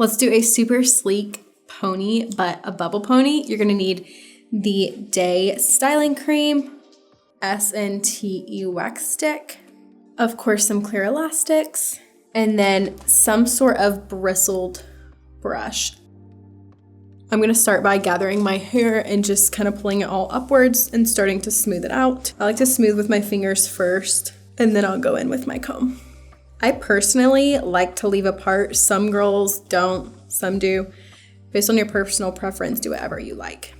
Let's do a super sleek pony, but a bubble pony. You're gonna need the Day Styling Cream, S&TE wax stick, of course some clear elastics, and then some sort of bristled brush. I'm gonna start by gathering my hair and just kind of pulling it all upwards and starting to smooth it out. I like to smooth with my fingers first, and then I'll go in with my comb. I personally like to leave a part. Some girls don't, some do. Based on your personal preference, do whatever you like.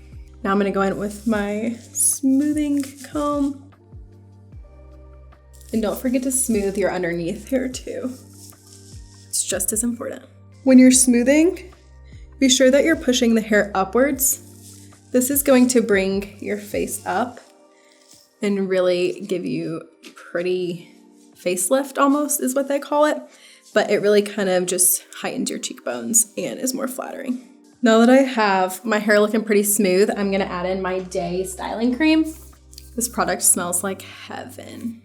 Now I'm gonna go in with my smoothing comb. And don't forget to smooth your underneath hair too. It's just as important. When you're smoothing, be sure that you're pushing the hair upwards. This is going to bring your face up and really give you pretty facelift almost is what they call it. But it really kind of just heightens your cheekbones and is more flattering. Now that I have my hair looking pretty smooth, I'm gonna add in my Day Styling Cream. This product smells like heaven.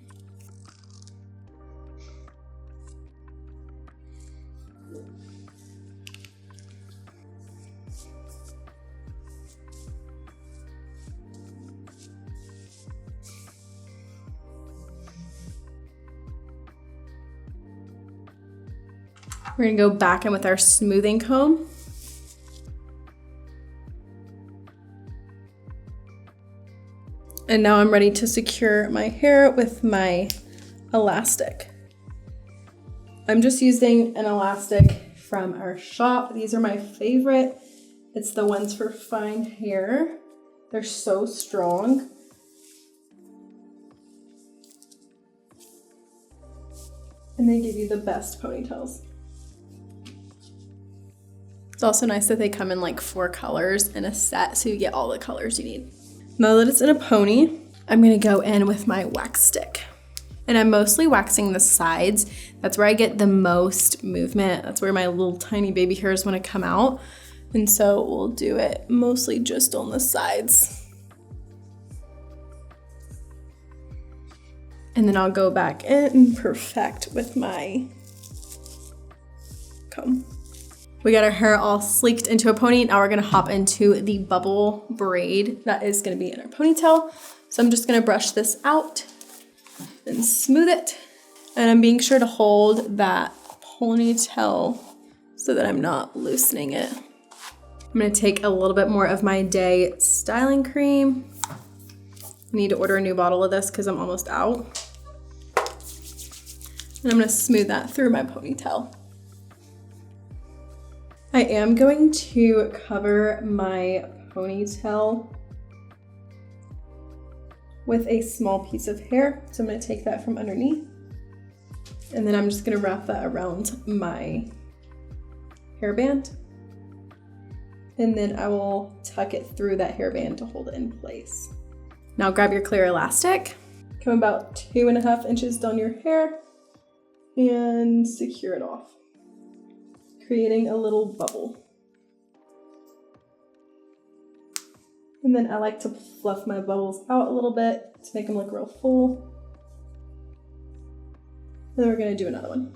We're gonna go back in with our smoothing comb. And now I'm ready to secure my hair with my elastic. I'm just using an elastic from our shop. These are my favorite. It's the ones for fine hair. They're so strong. And they give you the best ponytails. It's also nice that they come in like 4 colors in a set, so you get all the colors you need. Now that it's in a pony, I'm gonna go in with my wax stick. And I'm mostly waxing the sides. That's where I get the most movement. That's where my little tiny baby hairs wanna come out. And so we'll do it mostly just on the sides. And then I'll go back in and perfect with my comb. We got our hair all sleeked into a pony. Now we're gonna hop into the bubble braid that is gonna be in our ponytail. So I'm just gonna brush this out and smooth it. And I'm being sure to hold that ponytail so that I'm not loosening it. I'm gonna take a little bit more of my Day Styling Cream. I need to order a new bottle of this because I'm almost out. And I'm gonna smooth that through my ponytail. I am going to cover my ponytail with a small piece of hair. So I'm gonna take that from underneath. And then I'm just gonna wrap that around my hairband. And then I will tuck it through that hairband to hold it in place. Now grab your clear elastic, come about 2.5 inches down your hair and secure it off, creating a little bubble. And then I like to fluff my bubbles out a little bit to make them look real full. And then we're gonna do another one.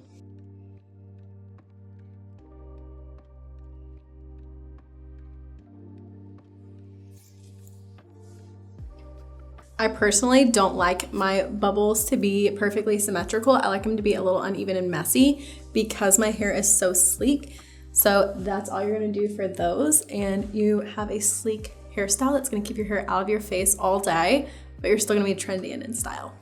I personally don't like my bubbles to be perfectly symmetrical. I like them to be a little uneven and messy because my hair is so sleek. So that's all you're gonna do for those. And you have a sleek hairstyle that's gonna keep your hair out of your face all day, but you're still gonna be trendy and in style.